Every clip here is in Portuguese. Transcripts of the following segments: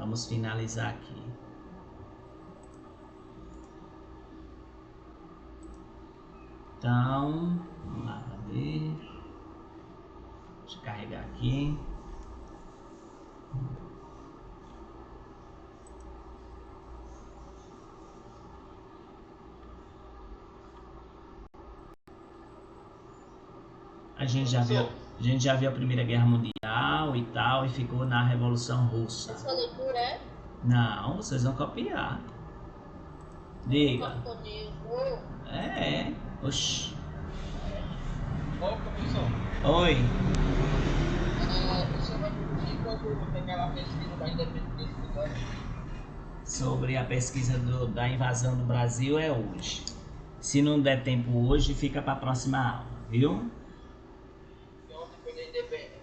Vamos finalizar aqui. Então, vamos lá, cadê? Deixa eu carregar aqui. A gente já viu a Primeira Guerra Mundial e tal, e ficou na Revolução Russa. Essa leitura é? Não, vocês vão copiar. Diga. Oxi. Ô, professor. Oi. Você vai discutir quando aquela pesquisa da independência do Brasil? Sobre a pesquisa da invasão do Brasil é hoje. Se não der tempo hoje, fica para a próxima aula, viu?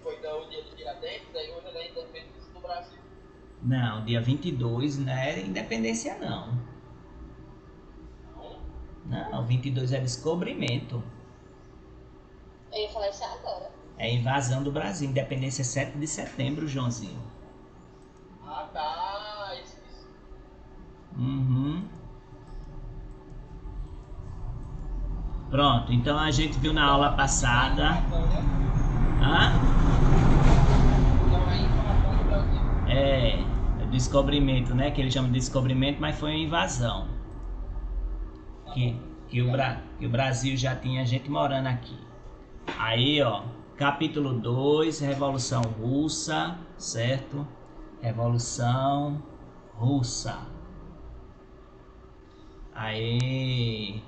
Foi o dia do Tiradentes, aí hoje é da independência do Brasil. Não, dia 22 não é independência não. Não, 22 é descobrimento. Eu ia falar isso agora. É invasão do Brasil, independência é 7 de setembro, Joãozinho. Ah, tá. Isso. Uhum. Pronto, então a gente viu na aula passada. Hã? Então é invasão do Brasil. É descobrimento, né? Que eles chamam de descobrimento, mas foi uma invasão. Que o Brasil já tinha gente morando aqui. Aí, ó, capítulo 2, Revolução Russa, certo? Revolução Russa. Aí.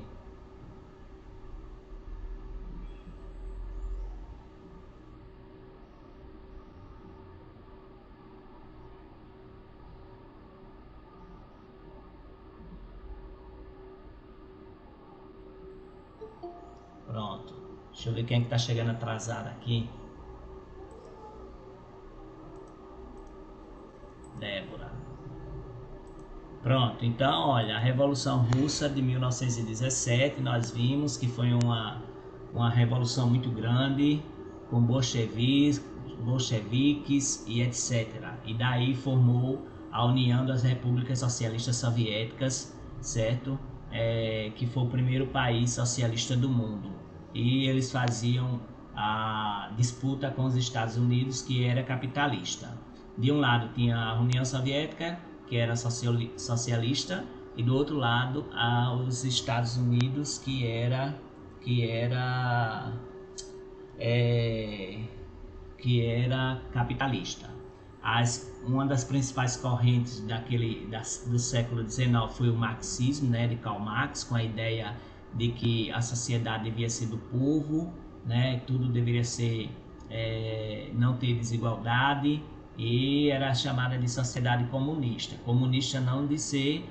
Pronto. Deixa eu ver quem é que tá chegando atrasado aqui. Débora. Pronto, então, olha, a Revolução Russa de 1917, nós vimos que foi uma revolução muito grande, com bolcheviques e etc. E daí formou a União das Repúblicas Socialistas Soviéticas, certo? Que foi o primeiro país socialista do mundo. E eles faziam a disputa com os Estados Unidos, que era capitalista. De um lado tinha a União Soviética, que era socialista, e do outro lado os Estados Unidos, que era capitalista. Uma das principais correntes do século XIX foi o marxismo, né, de Karl Marx, com a ideia de que a sociedade devia ser do povo, né, tudo deveria ser não ter desigualdade, e era chamada de sociedade comunista. Comunista não de ser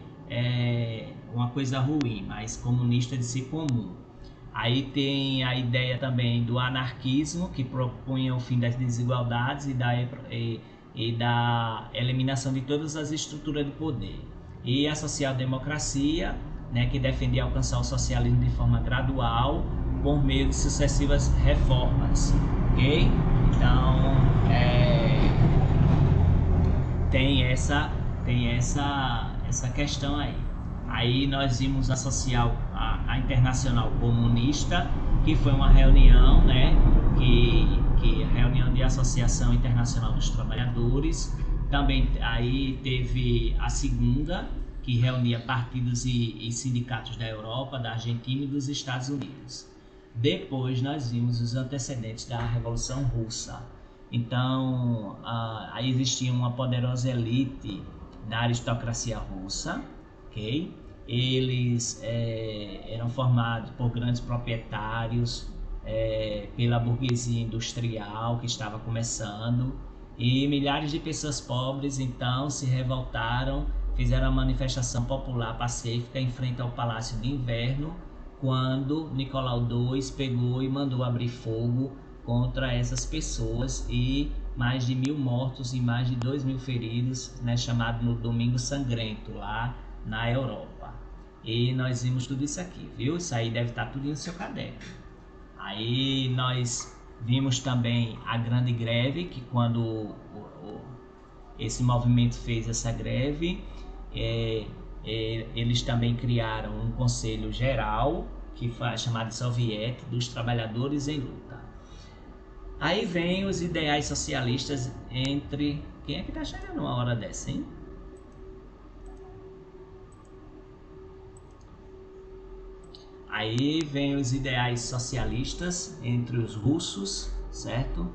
uma coisa ruim, mas comunista de ser comum. Aí tem a ideia também do anarquismo, que propunha o fim das desigualdades e da eliminação de todas as estruturas de poder. E a social-democracia, né, que defendia alcançar o socialismo de forma gradual por meio de sucessivas reformas, ok? Então, tem essa questão aí. Aí nós vimos a Internacional Comunista, que foi uma reunião, né, reunião de Associação Internacional dos Trabalhadores. Também aí teve a segunda, que reunia partidos e sindicatos da Europa, da Argentina e dos Estados Unidos. Depois nós vimos os antecedentes da Revolução Russa. Então, aí existia uma poderosa elite da aristocracia russa, ok? Eles eram formados por grandes proprietários, pela burguesia industrial que estava começando, e milhares de pessoas pobres então se revoltaram, fizeram uma manifestação popular pacífica em frente ao Palácio de Inverno, quando Nicolau II pegou e mandou abrir fogo contra essas pessoas, e mais de 1.000 mortos e mais de 2.000 feridos, né, chamado no Domingo Sangrento, lá na Europa. E nós vimos tudo isso aqui, viu? Isso aí deve estar tudo no seu caderno. Aí nós vimos também a Grande Greve, que quando esse movimento fez essa greve. Eles também criaram um conselho geral, que foi chamado Soviético dos Trabalhadores em Luta. Aí vem os ideais socialistas entre... Quem é que tá chegando uma hora dessa, hein? Aí vem os ideais socialistas entre os russos, certo?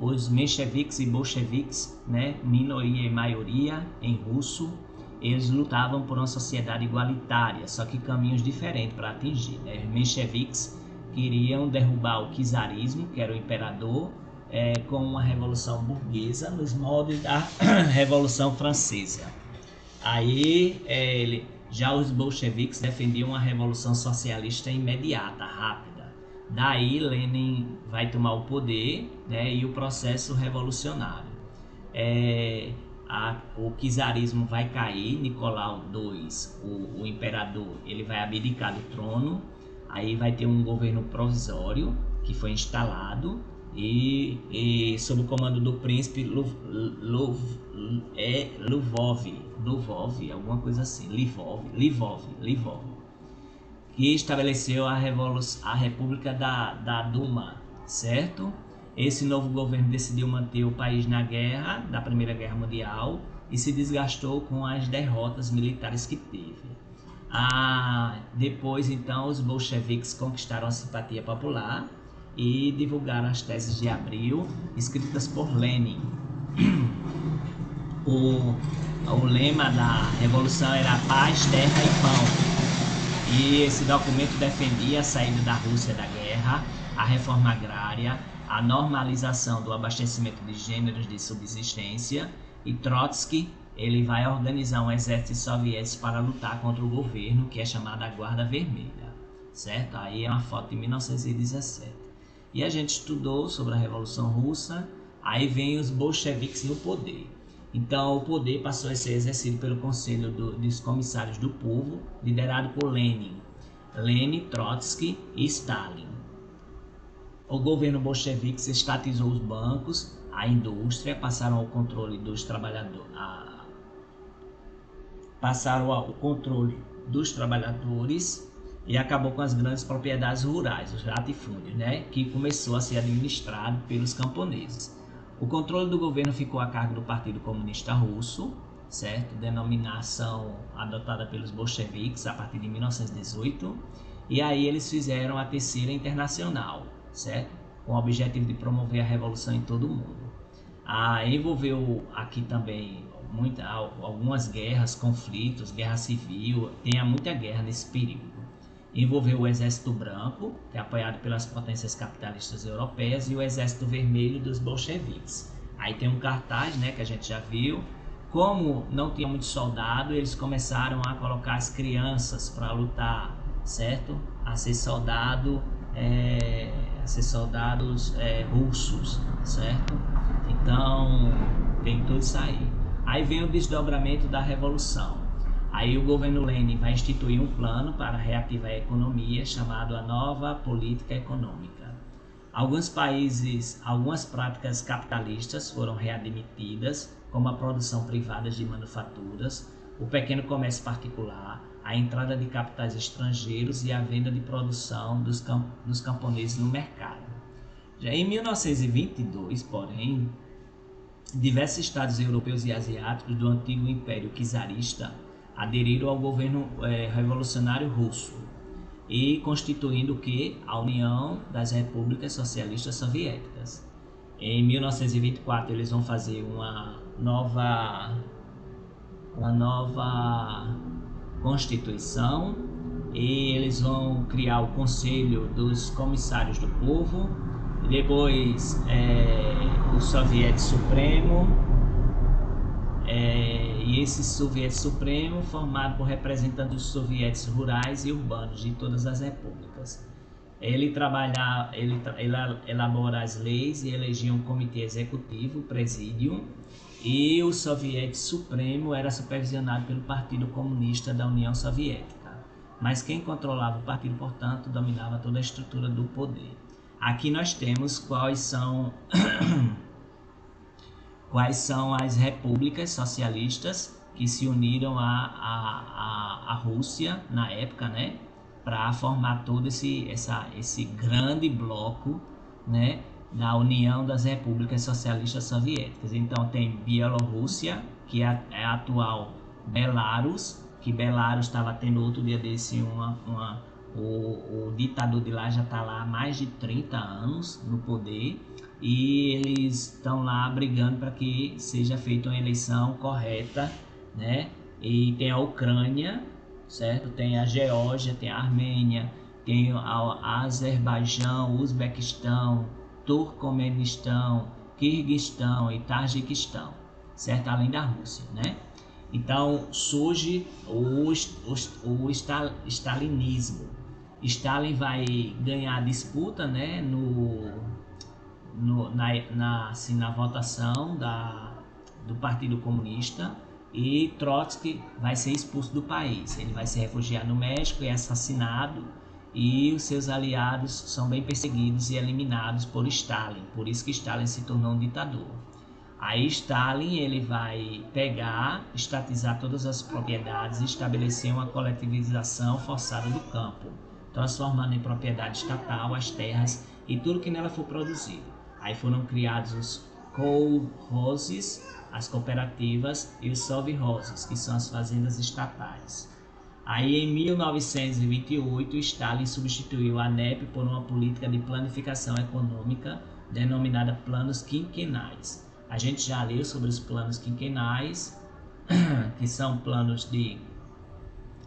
Os mencheviques e bolcheviques, né? Minoria e maioria em russo, eles lutavam por uma sociedade igualitária, só que caminhos diferentes para atingir, né? Os mencheviques queriam derrubar o czarismo, que era o imperador, com uma revolução burguesa nos moldes da Revolução Francesa. Aí já os bolcheviques defendiam uma revolução socialista imediata, rápida. Daí Lenin vai tomar o poder, né, e o processo revolucionário. O czarismo vai cair, Nicolau II, o imperador, ele vai abdicar do trono. Aí vai ter um governo provisório que foi instalado e sob o comando do príncipe Lvov, alguma coisa assim, Lvov, que estabeleceu a República da Duma, certo? Esse novo governo decidiu manter o país na guerra, da Primeira Guerra Mundial, e se desgastou com as derrotas militares que teve. Depois, então, os bolcheviques conquistaram a simpatia popular e divulgaram as teses de Abril, escritas por Lenin. O lema da revolução era paz, terra e pão. E esse documento defendia a saída da Rússia da guerra, a reforma agrária, a normalização do abastecimento de gêneros de subsistência, e Trotsky ele vai organizar um exército soviético para lutar contra o governo, que é chamado a Guarda Vermelha, certo? Aí é uma foto de 1917. E a gente estudou sobre a Revolução Russa, aí vem os bolcheviques no poder. Então o poder passou a ser exercido pelo Conselho dos Comissários do Povo, liderado por Lenin, Trotsky e Stalin. O governo bolchevique estatizou os bancos, a indústria, passaram ao controle dos trabalhadores, e acabou com as grandes propriedades rurais, os latifúndios, né, que começou a ser administrado pelos camponeses. O controle do governo ficou a cargo do Partido Comunista Russo, certo? Denominação adotada pelos bolcheviques a partir de 1918, e aí eles fizeram a Terceira Internacional, certo? Com o objetivo de promover a revolução em todo o mundo. Envolveu aqui também algumas guerras, conflitos, guerra civil, tem muita guerra nesse período. Envolveu o Exército Branco, que é apoiado pelas potências capitalistas europeias, e o Exército Vermelho dos bolcheviques. Aí tem um cartaz, né, que a gente já viu. Como não tinha muito soldado, eles começaram a colocar as crianças para lutar, certo? A ser soldados russos, certo? Então tem tudo isso aí. Aí vem o desdobramento da revolução. Aí o governo Lenin vai instituir um plano para reativar a economia, chamado a Nova Política Econômica. Alguns países, algumas práticas capitalistas foram readmitidas, como a produção privada de manufaturas, o pequeno comércio particular, a entrada de capitais estrangeiros e a venda de produção dos camponeses no mercado. Já em 1922, porém, diversos estados europeus e asiáticos do antigo Império Czarista aderiram ao governo revolucionário russo e constituindo a União das Repúblicas Socialistas Soviéticas. Em 1924 eles vão fazer uma nova Constituição e eles vão criar o Conselho dos Comissários do Povo, e depois o Soviético Supremo, e esse Soviético Supremo formado por representantes dos soviéticos rurais e urbanos de todas as repúblicas. Ele elabora as leis e elegia um comitê executivo, presídium, e o Soviético Supremo era supervisionado pelo Partido Comunista da União Soviética. Mas quem controlava o partido, portanto, dominava toda a estrutura do poder. Aqui nós temos quais quais são as repúblicas socialistas que se uniram à Rússia na época, né, para formar todo esse grande bloco, né, da União das Repúblicas Socialistas Soviéticas. Então tem Bielorrússia, que é a atual Belarus, que Belarus estava tendo outro dia desse o ditador de lá já está lá há mais de 30 anos no poder, e eles estão lá brigando para que seja feita uma eleição correta, né? E tem a Ucrânia, certo? Tem a Geórgia, tem a Armênia, tem a Azerbaijão, Uzbequistão, Turcomenistão, Quirguistão e Tajiquistão, certo? Além da Rússia, né? Então surge o stalinismo. Stalin vai ganhar a disputa, né, na votação do Partido Comunista, e Trotsky vai ser expulso do país. Ele vai se refugiar no México e é assassinado, e os seus aliados são bem perseguidos e eliminados por Stalin. Por isso que Stalin se tornou um ditador. Aí Stalin ele vai estatizar todas as propriedades e estabelecer uma coletivização forçada do campo, transformando em propriedade estatal as terras e tudo que nela for produzido. Aí foram criados os kolkhozes, as cooperativas, e os sovkhozes, que são as fazendas estatais. Aí em 1928, Stalin substituiu a NEP por uma política de planificação econômica denominada planos quinquenais. A gente já leu sobre os planos quinquenais, que são planos de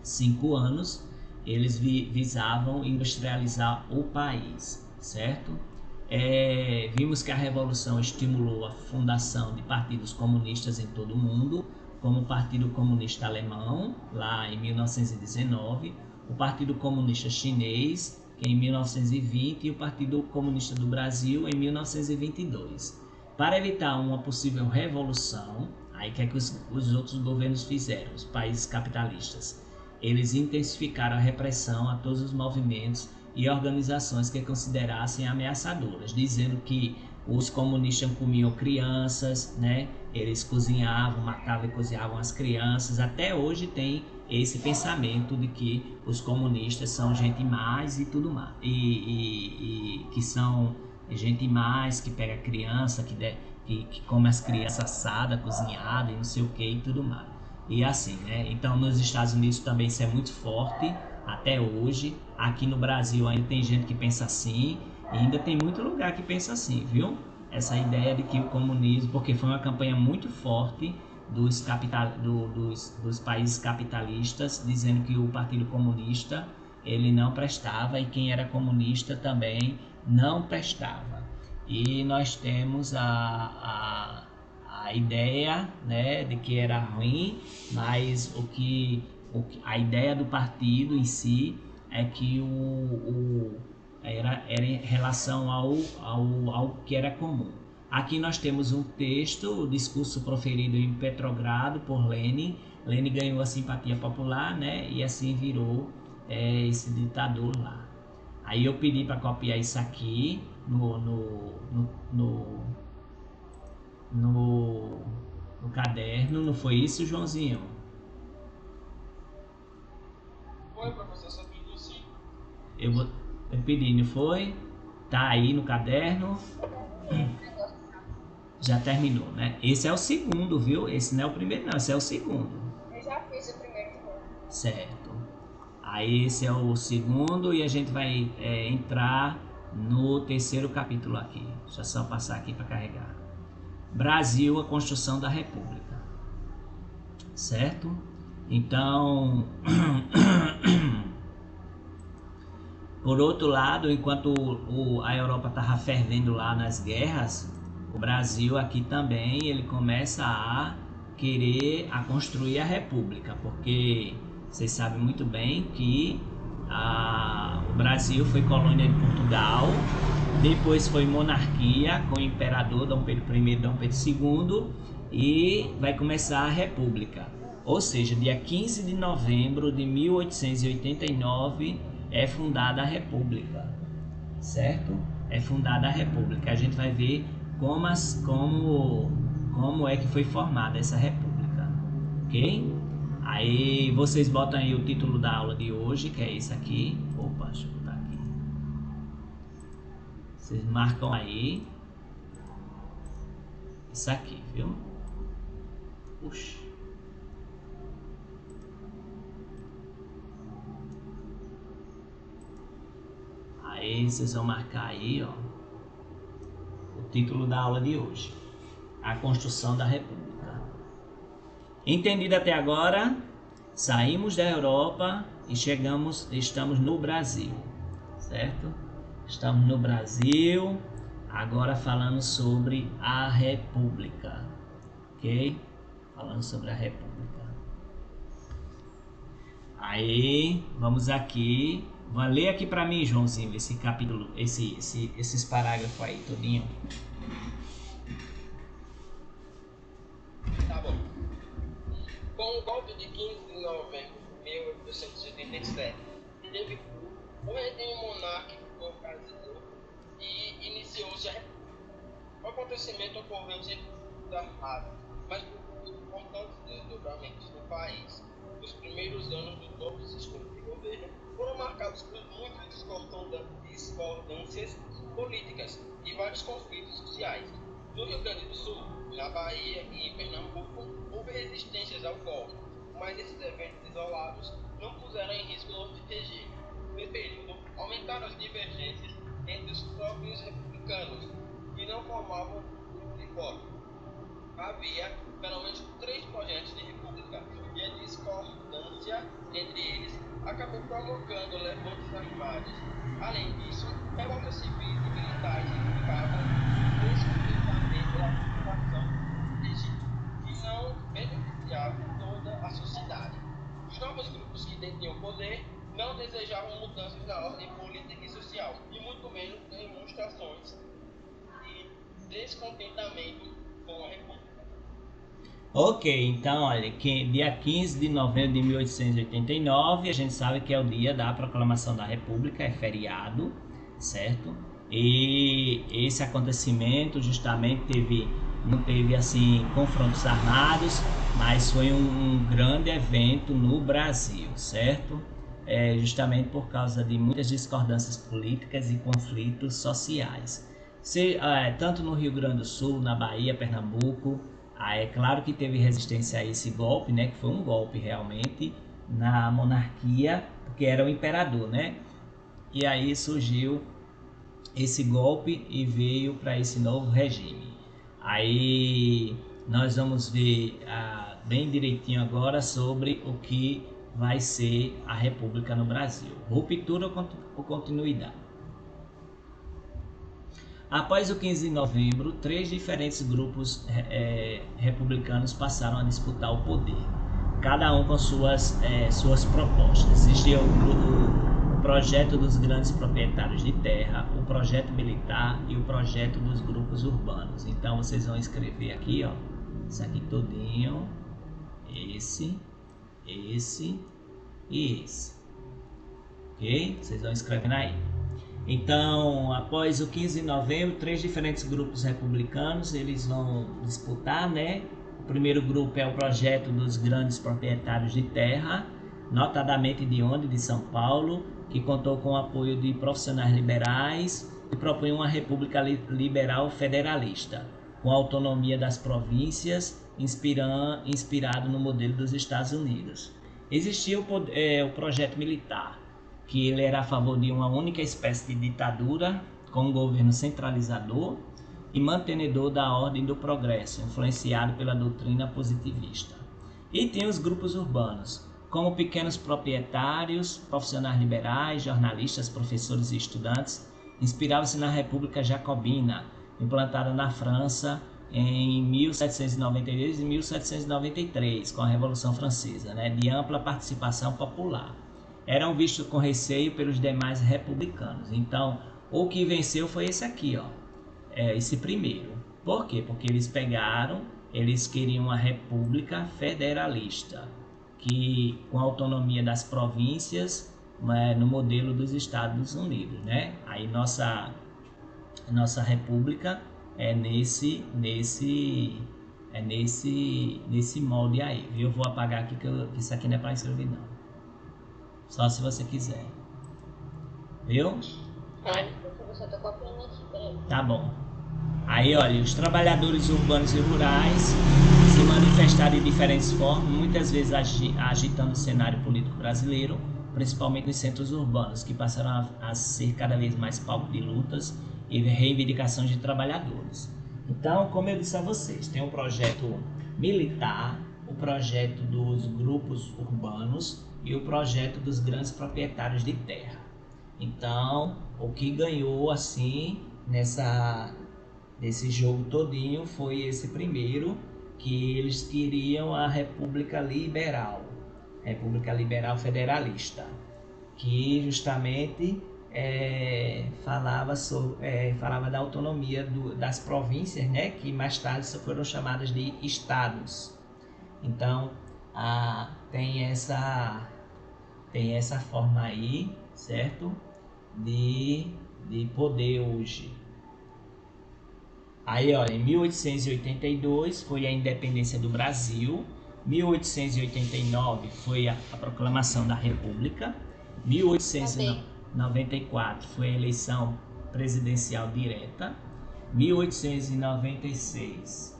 5 anos. Eles visavam industrializar o país, certo? Vimos que a Revolução estimulou a fundação de partidos comunistas em todo o mundo, como o Partido Comunista Alemão, lá em 1919, o Partido Comunista Chinês, que é em 1920, e o Partido Comunista do Brasil, em 1922. Para evitar uma possível revolução, aí que os outros governos fizeram, os países capitalistas? Eles intensificaram a repressão a todos os movimentos e organizações que considerassem ameaçadoras, dizendo que os comunistas comiam crianças, né? Eles cozinhavam, matavam e cozinhavam as crianças. Até hoje tem esse pensamento de que os comunistas são gente mais e tudo mais, e que são gente mais que pega criança, que come as crianças assadas, cozinhadas e não sei o que e tudo mais. E assim, né? Então nos Estados Unidos também isso é muito forte até hoje. Aqui no Brasil ainda tem gente que pensa assim, e ainda tem muito lugar que pensa assim, viu? Essa ideia de que o comunismo, porque foi uma campanha muito forte dos países capitalistas, dizendo que o Partido Comunista ele não prestava, e quem era comunista também não prestava. E nós temos a ideia, né, de que era ruim, mas a ideia do partido em si é que era em relação ao que era comum. Aqui nós temos um texto, o discurso proferido em Petrogrado por Lenin. Lenin ganhou a simpatia popular, né, e assim virou esse ditador lá. Aí eu pedi para copiar isso aqui no caderno, não foi isso, Joãozinho? Foi, professor, só pediu sim. Eu pedi, não foi? Tá aí no caderno. Já terminou, né? Esse é o segundo, viu? Esse não é o primeiro, não. Esse é o segundo. Eu já fiz o primeiro. Certo. Aí esse é o segundo e a gente vai entrar no terceiro capítulo aqui. Deixa eu só passar aqui para carregar. Brasil, a construção da República. Certo? Então, por outro lado, enquanto a Europa estava fervendo lá nas guerras, o Brasil aqui também ele começa a querer construir a República, porque vocês sabem muito bem que o Brasil foi colônia de Portugal, depois foi monarquia com o imperador Dom Pedro I e Dom Pedro II, e vai começar a República. Ou seja, dia 15 de novembro de 1889 é fundada a República, certo? É fundada a República. A gente vai ver como como é que foi formada essa república, ok? Aí vocês botam aí o título da aula de hoje, que é esse aqui. Opa, deixa eu botar aqui. Vocês marcam aí. Isso aqui, viu? Puxa. Aí vocês vão marcar aí, ó, o título da aula de hoje. A construção da república. Entendido até agora? Saímos da Europa e estamos no Brasil, certo? Estamos no Brasil, agora falando sobre a república, ok? Falando sobre a república. Aí, vamos aqui. Vai ler aqui para mim, Joãozinho, esse capítulo, esses parágrafos aí, todinho. Tá bom. Com o golpe de 15 de novembro de 1887, teve o regime monárquico brasileiro e iniciou-se a república. O acontecimento ocorreu sem armadas, mas por importantes desdobramentos no país. Os primeiros anos do novo sistema de governo foram marcados por muitas discordâncias políticas e vários conflitos sociais. No Rio Grande do Sul, na Bahia e em Pernambuco, houve resistências ao golpe, mas esses eventos isolados não puseram em risco o novo regime. Nesse período, aumentaram as divergências entre os próprios republicanos, que não formavam um grupo de voto. Havia pelo menos 3 projetos de república e a discordância entre eles acabou provocando levantes armados. Além disso, revoltas civis e militares indicavam descontentamento da população legítima, que não beneficiava toda a sociedade. Os novos grupos que detinham poder não desejavam mudanças na ordem política e social, e muito menos demonstrações de descontentamento com a república. Ok, então olha, que dia 15 de novembro de 1889, a gente sabe que é o dia da proclamação da República, é feriado, certo? E esse acontecimento justamente não teve assim confrontos armados, mas foi um grande evento no Brasil, certo? Justamente por causa de muitas discordâncias políticas e conflitos sociais. Tanto no Rio Grande do Sul, na Bahia, Pernambuco. É claro que teve resistência a esse golpe, né, que foi um golpe realmente na monarquia, porque era o imperador, né? E aí surgiu esse golpe e veio para esse novo regime. Aí nós vamos ver bem direitinho agora sobre o que vai ser a República no Brasil. Ruptura ou continuidade? Após o 15 de novembro, 3 diferentes grupos republicanos passaram a disputar o poder, cada um com suas propostas. Existia o projeto dos grandes proprietários de terra, o projeto militar e o projeto dos grupos urbanos. Então vocês vão escrever aqui, ó, isso aqui todinho, esse e esse. Ok? Vocês vão escrevendo aí. Então, após o 15 de novembro, 3 diferentes grupos republicanos, eles vão disputar, né? O primeiro grupo é o projeto dos grandes proprietários de terra, notadamente de onde? De São Paulo, que contou com o apoio de profissionais liberais e propunha uma república liberal federalista, com autonomia das províncias, inspirado no modelo dos Estados Unidos. Existia o projeto militar, que ele era a favor de uma única espécie de ditadura, com um governo centralizador e mantenedor da ordem do progresso, influenciado pela doutrina positivista. E tem os grupos urbanos, como pequenos proprietários, profissionais liberais, jornalistas, professores e estudantes, inspiravam-se na República Jacobina, implantada na França em 1792 e 1793, com a Revolução Francesa, né, de ampla participação popular. Eram vistos com receio pelos demais republicanos. Então, o que venceu foi esse aqui, ó, esse primeiro. Por quê? Porque eles queriam uma república federalista, que com autonomia das províncias, no modelo dos Estados Unidos, né? Aí nossa república é nesse É nesse molde aí, viu? Eu vou apagar aqui que isso aqui não é para escrever não. Só se você quiser. Viu? Você tá copiando aqui, peraí. Tá bom. Aí, olha, os trabalhadores urbanos e rurais se manifestaram de diferentes formas, muitas vezes agitando o cenário político brasileiro, principalmente nos centros urbanos, que passaram a ser cada vez mais palco de lutas e reivindicações de trabalhadores. Então, como eu disse a vocês, tem um projeto militar, o projeto dos grupos urbanos e o projeto dos grandes proprietários de terra. Então, o que ganhou assim nesse jogo todinho foi esse primeiro, que eles queriam a República Liberal Federalista, que justamente falava da autonomia das províncias, né, que mais tarde foram chamadas de estados. Então, tem essa forma aí, certo, de poder hoje. Aí, olha, em 1882 foi a independência do Brasil, 1889 foi a proclamação da República, 1894 foi a eleição presidencial direta, 1896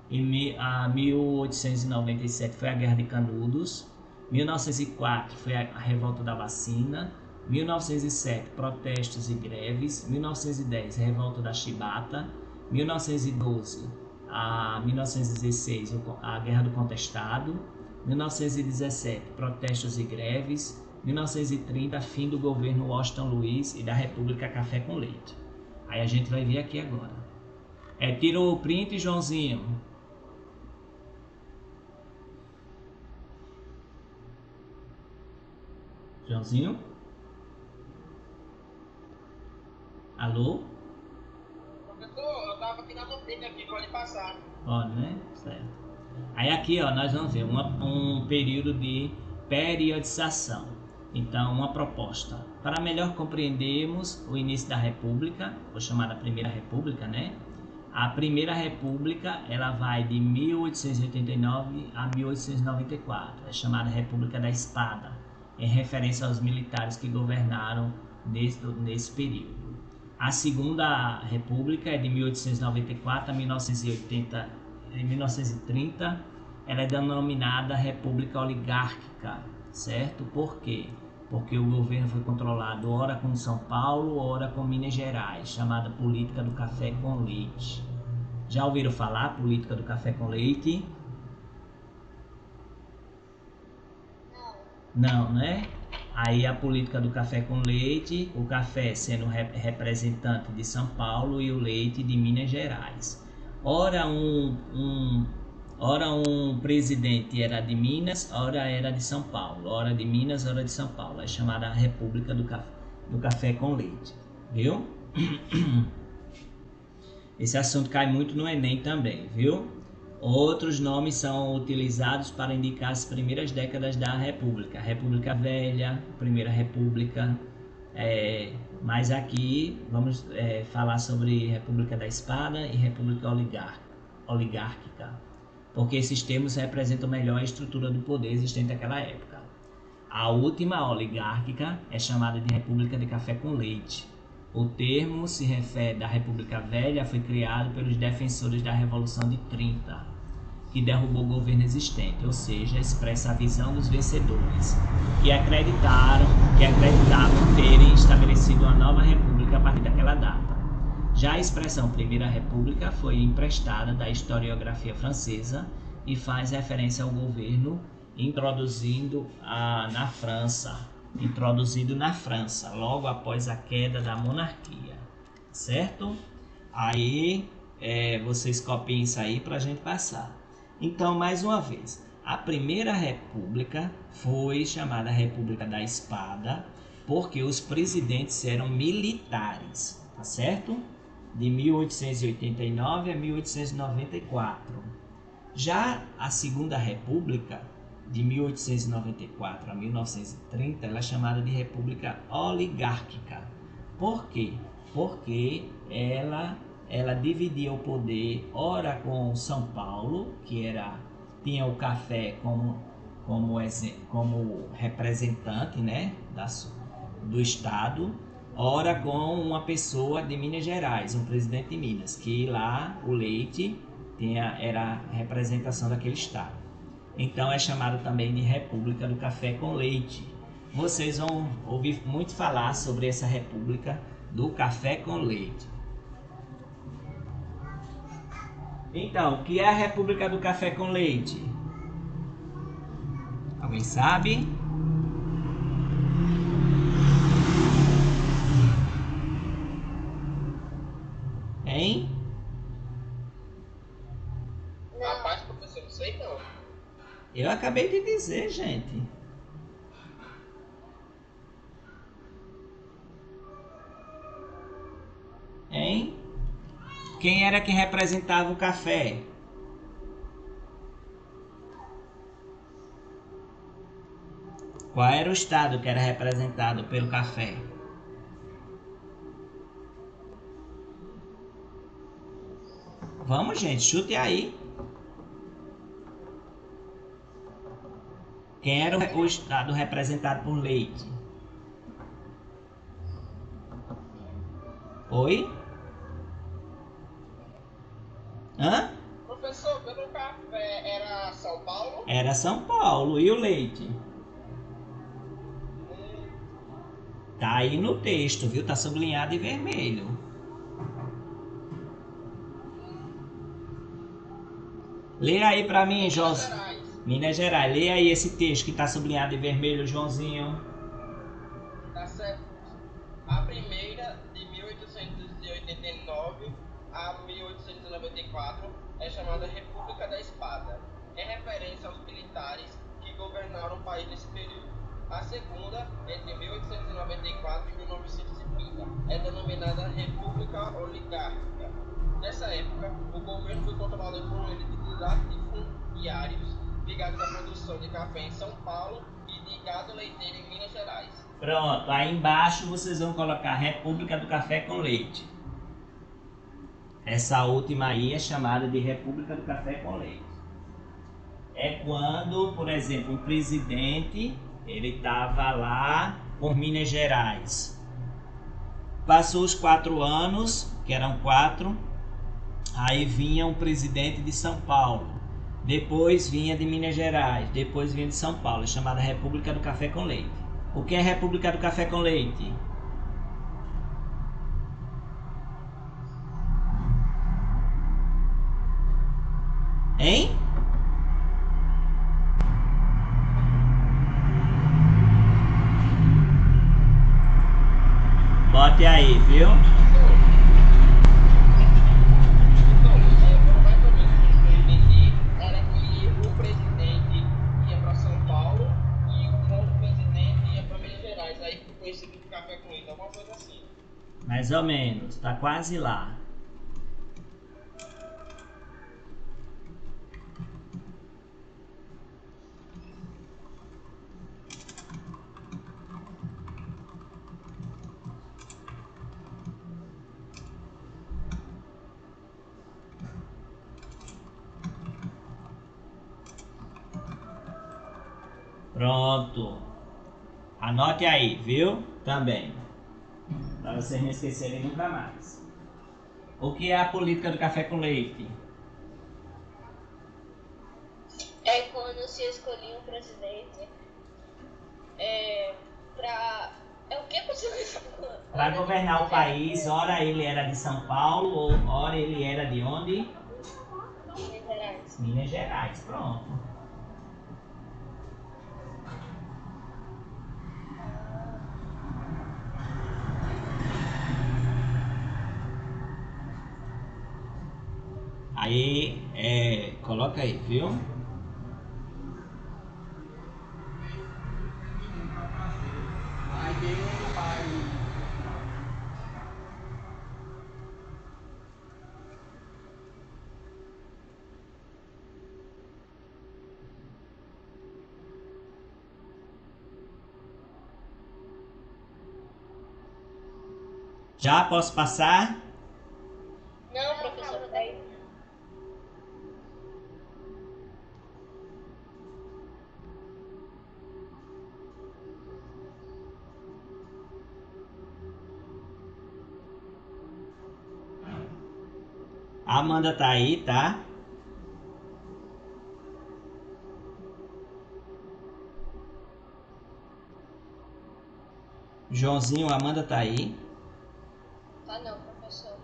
e 1897 foi a Guerra de Canudos, 1904 foi a Revolta da Vacina, 1907 protestos e greves, 1910 Revolta da Chibata, 1912 a 1916 a Guerra do Contestado, 1917 protestos e greves, 1930 fim do governo Washington Luiz e da República Café com Leite. Aí a gente vai ver aqui agora. Tirou o print, Joãozinho? Joãozinho? Alô? Professor, eu tava aqui dando print aqui, pode passar. Pode, né? Certo. Aí aqui, ó, nós vamos ver um período de periodização. Então, uma proposta. Para melhor compreendermos o início da República, vou chamar da Primeira República, né? A Primeira República, ela vai de 1889 a 1894. É chamada República da Espada, em referência aos militares que governaram nesse período. A Segunda República é de 1894 a 1980, em 1930, ela é denominada República Oligárquica, certo? Por quê? Porque o governo foi controlado ora com São Paulo, ora com Minas Gerais, chamada Política do Café com Leite. Já ouviram falar Política do Café com Leite? Não, né? Aí a política do café com leite, o café sendo representante de São Paulo e o leite de Minas Gerais. Ora um presidente era de Minas, ora era de São Paulo. Ora de Minas, ora de São Paulo. É chamada a República do Café com Leite. Viu? Esse assunto cai muito no Enem também, viu? Outros nomes são utilizados para indicar as primeiras décadas da República. República Velha, Primeira República, mas aqui vamos falar sobre República da Espada e República Oligárquica, porque esses termos representam melhor a estrutura do poder existente naquela época. A última oligárquica é chamada de República de Café com Leite. O termo se refere da República Velha, foi criado pelos defensores da Revolução de 30, que derrubou o governo existente, ou seja, expressa a visão dos vencedores, que acreditavam terem estabelecido uma nova república a partir daquela data. Já a expressão Primeira República foi emprestada da historiografia francesa e faz referência ao governo introduzido na França, logo após a queda da monarquia, certo? Aí vocês copiem isso aí para a gente passar. Então, mais uma vez, a Primeira República foi chamada República da Espada porque os presidentes eram militares, tá certo? De 1889 a 1894. Já a Segunda República, de 1894 a 1930, ela é chamada de República Oligárquica. Por quê? porque ela dividia o poder, ora com São Paulo, que tinha o café como representante, né, do Estado, ora com uma pessoa de Minas Gerais, um presidente de Minas, que lá o leite era a representação daquele Estado. Então é chamado também de República do Café com Leite. Vocês vão ouvir muito falar sobre essa República do Café com Leite. Então, o que é a República do Café com Leite? Alguém sabe? Hein? Rapaz, professor, não sei não. Eu acabei de dizer, gente. Hein? Quem era que representava o café? Qual era o estado que era representado pelo café? Vamos, gente, chute aí. Quem era o estado representado por leite? Oi? Hã? Professor, pelo café era São Paulo? Era São Paulo. E o leite? Tá aí no texto, viu? Tá sublinhado em vermelho. Lê aí pra mim, João. Minas Gerais. Lê aí esse texto que tá sublinhado em vermelho, Joãozinho. Tá certo. A primeira, de 1889 a 1894, é chamada República da Espada, em referência aos militares que governaram o país nesse período. A segunda, entre 1894 e 1930, é denominada República Oligárquica. Nessa época, o governo foi controlado por um elite de latifundiários ligados à produção de café em São Paulo e de gado leiteiro em Minas Gerais. Pronto, aí embaixo vocês vão colocar República do Café com Leite. Essa última aí é chamada de República do Café com Leite. É quando, por exemplo, um presidente, ele estava lá por Minas Gerais. Passou os 4 anos, que eram 4, aí vinha um presidente de São Paulo. Depois vinha de Minas Gerais, depois vinha de São Paulo, chamada República do Café com Leite. O que é República do Café com Leite? Hein? Bote aí, viu? Então, mais ou menos o que eu entendi era que o presidente ia para São Paulo e o outro presidente ia para Minas Gerais. Aí ficou conhecido de café com leite, alguma coisa assim. Mais ou menos, tá quase lá. Pronto. Anote aí, viu? Também. Para vocês não esquecerem nunca mais. O que é a política do café com leite? É quando se escolhia um presidente É o que você Para governar o país, ora ele era de São Paulo, ou ora ele era de onde? Minas Gerais. Minas Gerais, pronto. Aí, coloca aí, viu? Já posso passar? Não, professor, daí. A Amanda tá aí, tá? Joãozinho, a Amanda tá aí. Tá não, professor.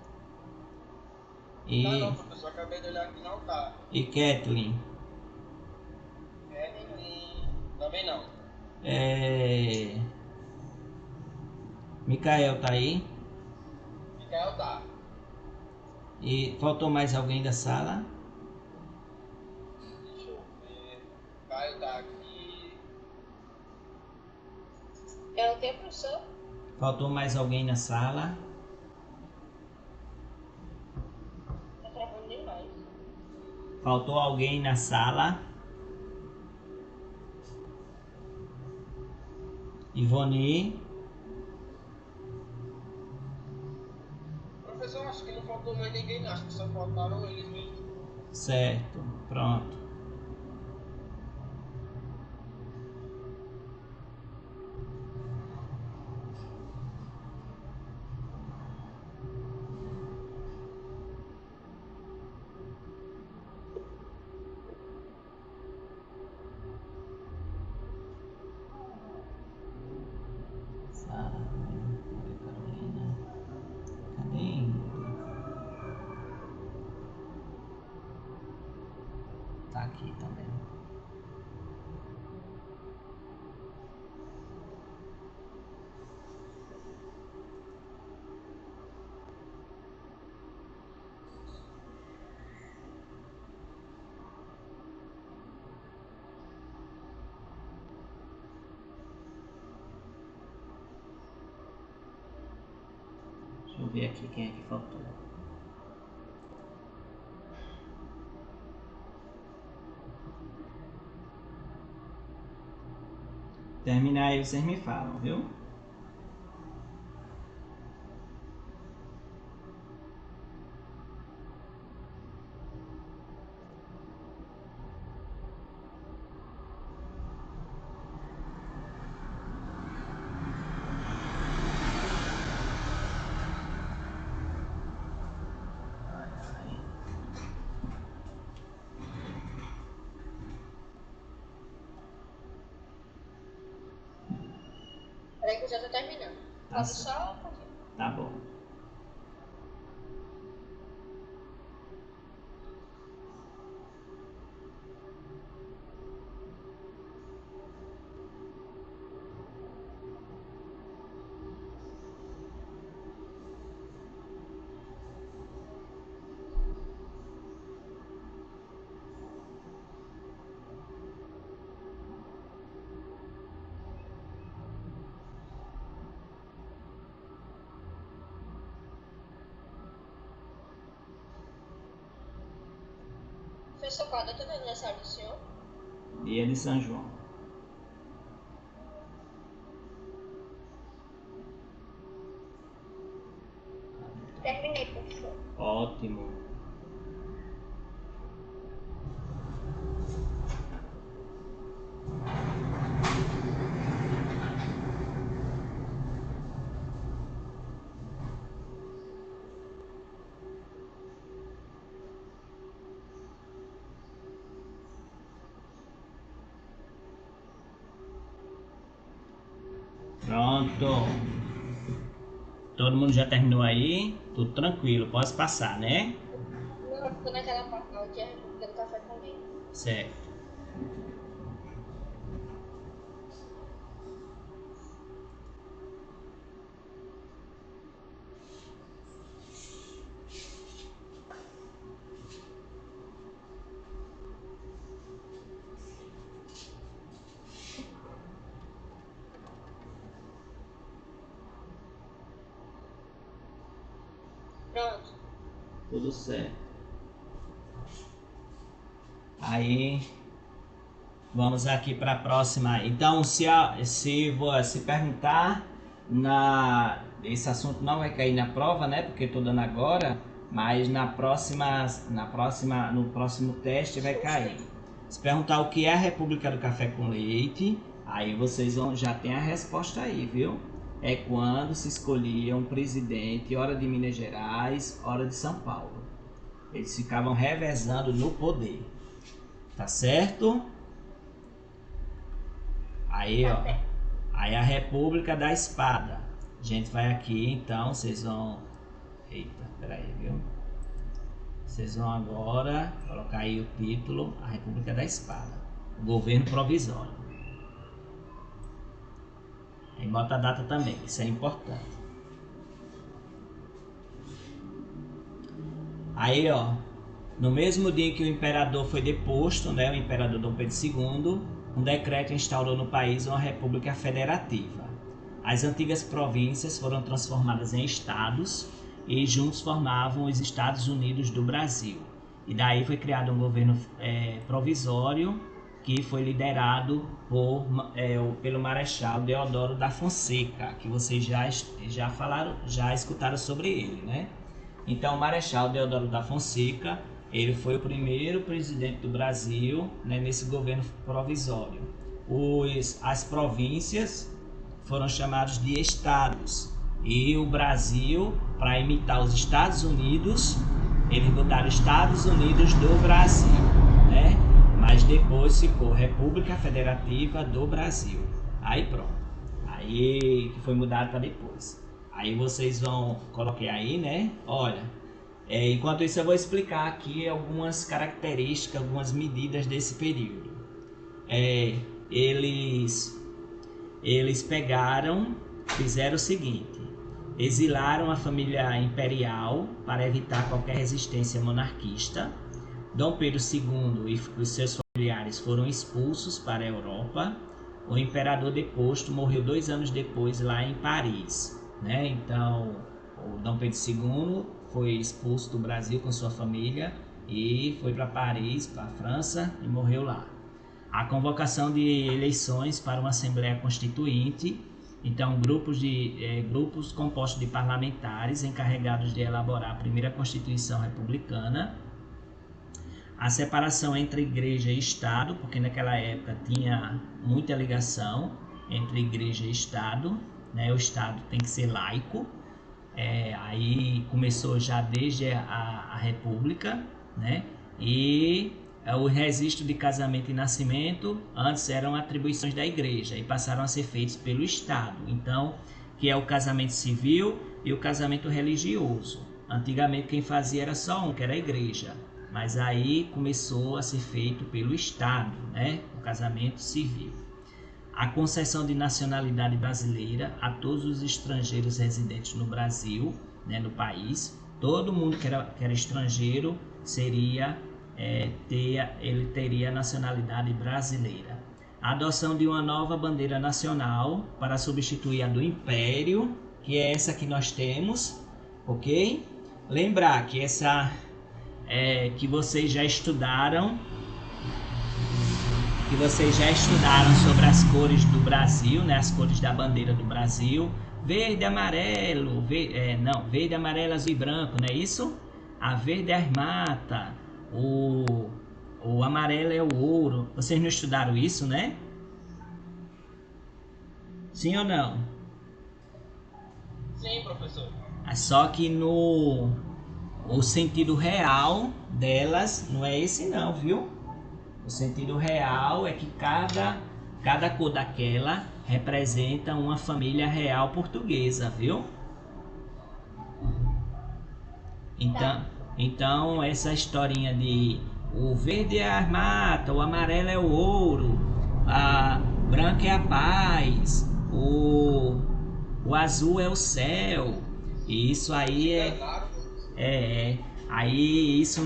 E, Tá não, professor, acabei de olhar aqui, não tá. e Kathleen. Também não. Micael tá aí. Mikael tá. E faltou mais alguém da sala? Deixa eu ver. Caio tá aqui. É o que, professor? Faltou mais alguém na sala? Tá travando demais. Faltou alguém na sala? Ivone? Professor, acho que não faltou mais ninguém, não. Acho que só faltaram eles mesmo. Certo, pronto. Sara, Maria Carolina. Cadê Ingrid? Tá aqui também. Deixa eu ver aqui quem é que faltou. Terminar aí, vocês me falam, viu? Ai, ai. Peraí que eu já tô terminando. Tá Pode certo. só... Tá bom. Professor, qual a data do aniversário do senhor? Dia de São João. Terminei, professor. Ótimo. Pronto. Todo mundo já terminou aí? Tudo tranquilo, posso passar, né? Não, eu tô naquela parte não, tinha dando café com leite. Certo. Pronto. Tudo certo. Aí, vamos aqui para a próxima. Então, se perguntar esse assunto não vai cair na prova, né? Porque estou dando agora, mas no próximo teste vai cair. Se perguntar o que é a República do Café com Leite, aí vocês já tem a resposta aí, viu? É quando se escolhia um presidente, hora de Minas Gerais, hora de São Paulo. Eles ficavam revezando no poder. Tá certo? Aí, ó. Aí a República da Espada. A gente vai aqui, então, vocês vão... Eita, peraí, viu? Vocês vão agora colocar aí o título, a República da Espada. O governo provisório. Aí bota a data também, isso é importante. Aí, ó, no mesmo dia que o imperador foi deposto, né, o imperador Dom Pedro II, um decreto instaurou no país uma república federativa. As antigas províncias foram transformadas em estados e juntos formavam os Estados Unidos do Brasil. E daí foi criado um governo provisório que foi liderado pelo Marechal Deodoro da Fonseca, que vocês já escutaram sobre ele, né? Então, o Marechal Deodoro da Fonseca, ele foi o primeiro presidente do Brasil, né, nesse governo provisório. As províncias foram chamadas de estados. E o Brasil, para imitar os Estados Unidos, eles botaram Estados Unidos do Brasil, né? Mas depois ficou República Federativa do Brasil. Aí pronto. Aí que foi mudado para depois. Aí vocês vão colocar aí, né? Olha, enquanto isso eu vou explicar aqui algumas características, algumas medidas desse período. Eles fizeram o seguinte: exilaram a família imperial para evitar qualquer resistência monarquista. Dom Pedro II e os seus familiares foram expulsos para a Europa. O imperador deposto morreu 2 anos depois lá em Paris, né? Então, o Dom Pedro II foi expulso do Brasil com sua família e foi para Paris, para a França, e morreu lá. A convocação de eleições para uma Assembleia Constituinte. Então, grupos compostos de parlamentares encarregados de elaborar a primeira Constituição Republicana. A separação entre igreja e Estado, porque naquela época tinha muita ligação entre igreja e Estado, né? O Estado tem que ser laico. Aí começou já desde a República, né? E o registro de casamento e nascimento antes eram atribuições da igreja e passaram a ser feitos pelo Estado. Então, que é o casamento civil e o casamento religioso. Antigamente quem fazia era só um, que era a igreja. Mas aí começou a ser feito pelo Estado, né? O casamento civil. A concessão de nacionalidade brasileira a todos os estrangeiros residentes no Brasil, né, no país. Todo mundo que era estrangeiro ele teria nacionalidade brasileira. A adoção de uma nova bandeira nacional para substituir a do Império, que é essa que nós temos, ok? Lembrar que que vocês já estudaram sobre as cores do Brasil, né? As cores da bandeira do Brasil: verde, amarelo, verde, amarelo, azul e branco, não é isso? A verde é a mata, o amarelo é o ouro. Vocês não estudaram isso, né? Sim ou não? Sim, professor. Só que o sentido real delas não é esse não, viu? O sentido real é que cada cor daquela representa uma família real portuguesa, viu? Então essa historinha de o verde é a mata, o amarelo é o ouro, a branca é a paz, o azul é o céu. E isso aí aí isso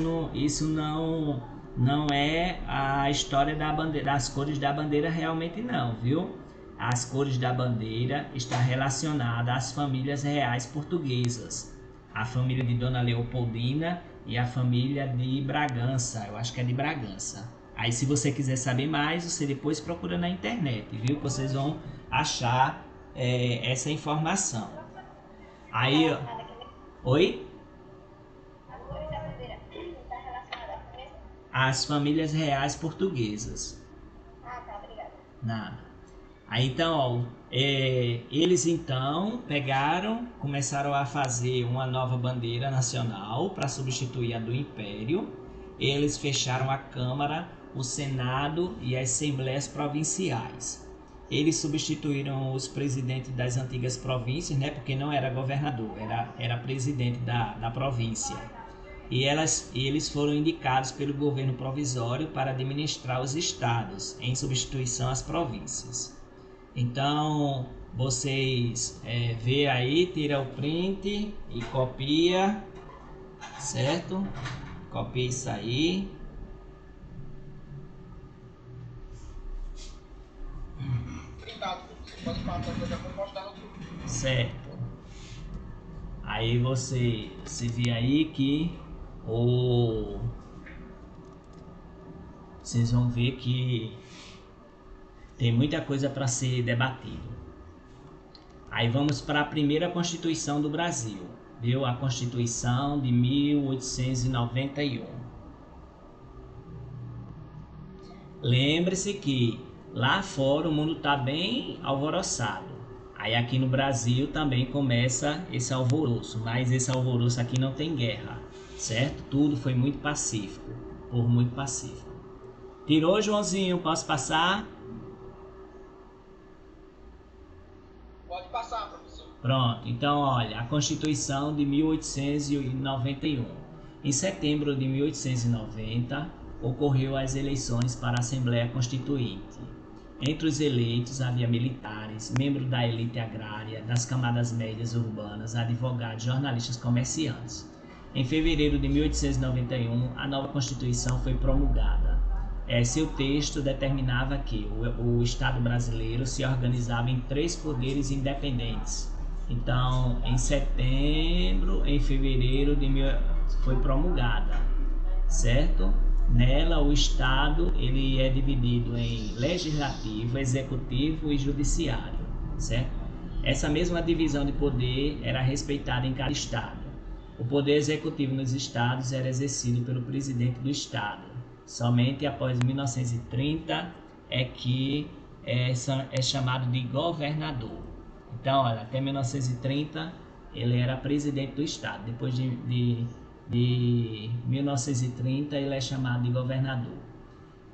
não é a história das cores da bandeira realmente não, viu? As cores da bandeira estão relacionadas às famílias reais portuguesas. A família de Dona Leopoldina e a família de Bragança, eu acho que é de Bragança. Aí se você quiser saber mais, você depois procura na internet, viu? Vocês vão achar essa informação. Aí, oi? As famílias reais portuguesas. Ah, tá, obrigada. Nada. Aí então, ó, eles então começaram a fazer uma nova bandeira nacional para substituir a do Império. Eles fecharam a Câmara, o Senado e as Assembleias Provinciais. Eles substituíram os presidentes das antigas províncias, né, porque não era governador, era presidente da província. E eles foram indicados pelo governo provisório para administrar os estados, em substituição às províncias. Então, vocês vê aí, tira o print e copia, certo? Copia isso aí. Printado, você pode passar, eu já vou postar no grupo. Certo. Aí você vê aí que vocês vão ver que tem muita coisa para ser debatido. Aí vamos para a primeira Constituição do Brasil, viu? A Constituição de 1891. Lembre-se que lá fora o mundo está bem alvoroçado. Aí aqui no Brasil também começa esse alvoroço, mas esse alvoroço aqui não tem guerra, certo? Tudo foi muito pacífico, por muito pacífico. Tirou, Joãozinho? Posso passar? Pode passar, professor. Pronto, então olha, a Constituição de 1891. Em setembro de 1890, ocorreu as eleições para a Assembleia Constituinte. Entre os eleitos havia militares, membros da elite agrária, das camadas médias urbanas, advogados, jornalistas, comerciantes. Em fevereiro de 1891, a nova Constituição foi promulgada. Seu texto determinava que o Estado brasileiro se organizava em 3 poderes independentes. Então, em fevereiro foi promulgada, certo? Nela, o Estado ele é dividido em legislativo, executivo e judiciário, certo? Essa mesma divisão de poder era respeitada em cada estado. O poder executivo nos estados era exercido pelo presidente do estado. Somente após 1930 é que é chamado de governador. Então, olha, até 1930 ele era presidente do estado. Depois de 1930 ele é chamado de governador.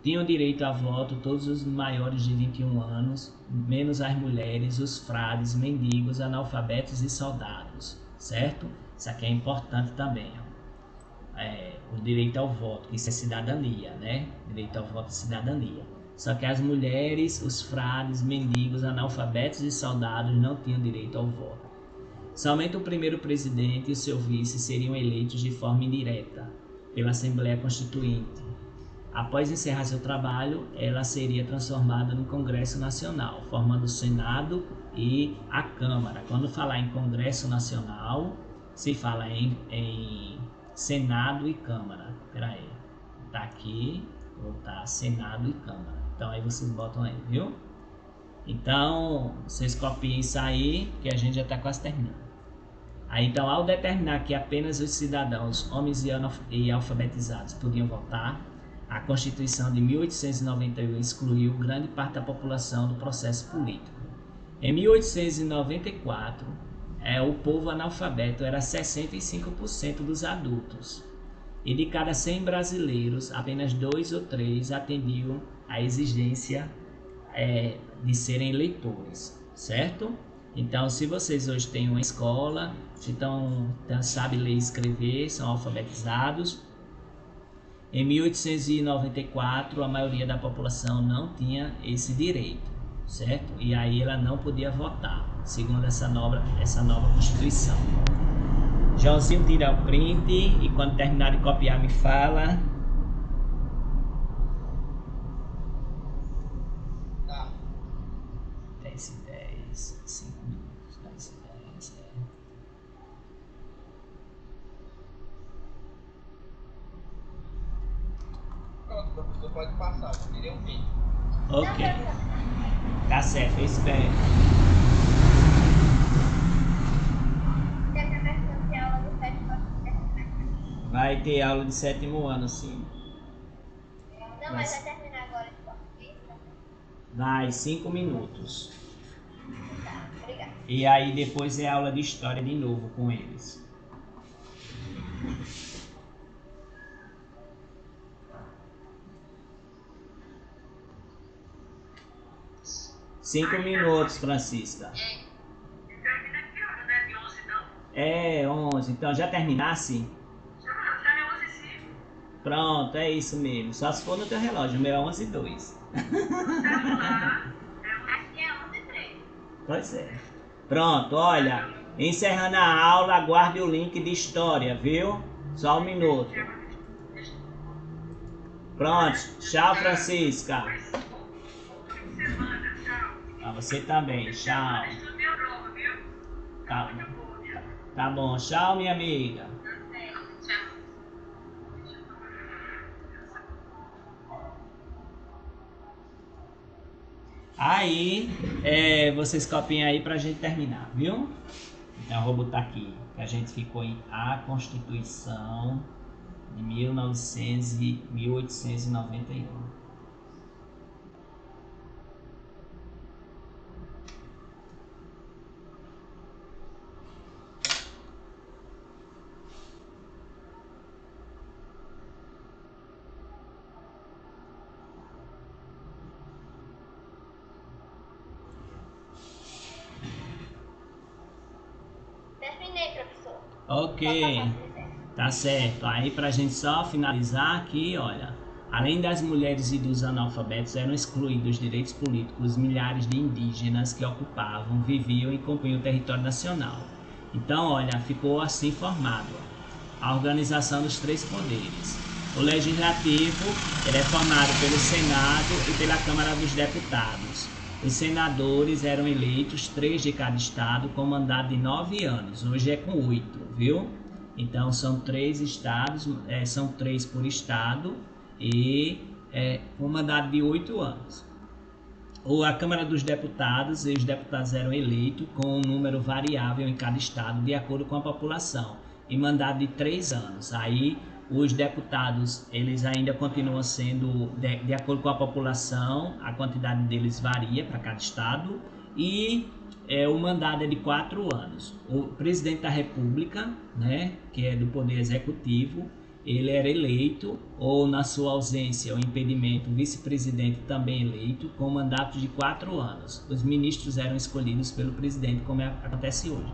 Tinham direito a voto todos os maiores de 21 anos, menos as mulheres, os frades, mendigos, analfabetos e soldados, certo? Isso aqui é importante também. O direito ao voto, isso é cidadania, né? Direito ao voto é cidadania. Só que as mulheres, os frades, mendigos, analfabetos e soldados não tinham direito ao voto. Somente o primeiro presidente e o seu vice seriam eleitos de forma indireta pela Assembleia Constituinte. Após encerrar seu trabalho, ela seria transformada no Congresso Nacional, formando o Senado e a Câmara. Quando falar em Congresso Nacional, se fala em Senado e Câmara. Espera aí, tá aqui, vou botar Senado e Câmara. Então aí vocês botam aí, viu? Então, vocês copiem isso aí, que a gente já está quase terminando. Aí, então, ao determinar que apenas os cidadãos, homens e alfabetizados, podiam votar, a Constituição de 1891 excluiu grande parte da população do processo político. Em 1894, o povo analfabeto era 65% dos adultos. E de cada 100 brasileiros, apenas 2 ou 3 atendiam à exigência de serem eleitores, certo? Então, se vocês hoje têm uma escola, sabem ler e escrever, são alfabetizados, em 1894 a maioria da população não tinha esse direito, certo? E aí ela não podia votar, segundo essa nova Constituição. Joãozinho tira o print e quando terminar de copiar me fala. Tá. 10 e 10, 5 minutos, 10 e 10, Pronto, professor, pode passar. Eu queria um vídeo. Ok. Tá certo, eu espero. Vai ter aula de 7º ano, sim. Não, mas vai terminar agora de português, né? Vai, 5 minutos. Tá, obrigada. E aí depois é aula de história de novo com eles. Cinco minutos, Francisca. E termina que hora, né? De 11 não? É, 11. Então já terminasse? Já é 11h05. Pronto, é isso mesmo. Só se for no teu relógio. O meu é 11h02. Celular. Aqui é 11h03. Pois é. Pronto, olha. Encerrando a aula, aguarde o link de história, viu? Só um minuto. Pronto. Tchau, Francisca. Bom fim de semana. Tchau. Pra você também. Tchau. Estude minha prova, viu? Tá, Muito boa, viu? tá bom. Tchau, minha amiga. Tchau. Aí, vocês copiem aí pra gente terminar, viu? Então, eu vou botar aqui que a gente ficou em A Constituição de 1891. Terminei, professor. Ok, tá certo. Aí pra gente só finalizar aqui, olha. Além das mulheres e dos analfabetos, eram excluídos os direitos políticos milhares de indígenas que ocupavam, viviam e compunham o território nacional. Então, olha, ficou assim formado a organização dos 3 poderes. O Legislativo ele é formado pelo Senado e pela Câmara dos Deputados. Os senadores eram eleitos 3 de cada estado com mandato de 9 anos. Hoje é com 8, viu? Então são 3 estados, são 3 por estado e com mandato de 8 anos. A Câmara dos Deputados, e os deputados eram eleitos com um número variável em cada estado de acordo com a população e mandato de 3 anos. Aí os deputados, eles ainda continuam sendo, de acordo com a população, a quantidade deles varia para cada estado e o mandato é de 4 anos. O presidente da República, né, que é do Poder Executivo, ele era eleito, ou na sua ausência ou impedimento, o vice-presidente também eleito, com mandato de 4 anos. Os ministros eram escolhidos pelo presidente, como acontece hoje.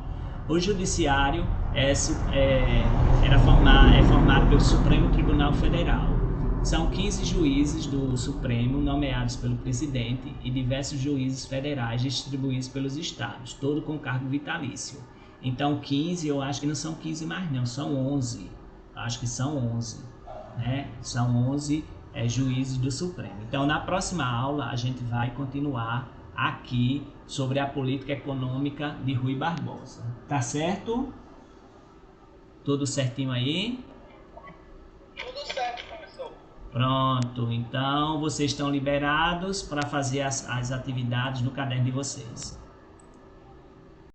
O judiciário é formado pelo Supremo Tribunal Federal. São 15 juízes do Supremo nomeados pelo presidente e diversos juízes federais distribuídos pelos estados, todo com cargo vitalício. Então 15, eu acho que não são 15 mais não, são 11. Acho que são 11, né? São 11 juízes do Supremo. Então na próxima aula a gente vai continuar aqui sobre a política econômica de Rui Barbosa. Tá certo? Tudo certinho aí? Tudo certo, professor. Pronto, então vocês estão liberados para fazer as atividades no caderno de vocês.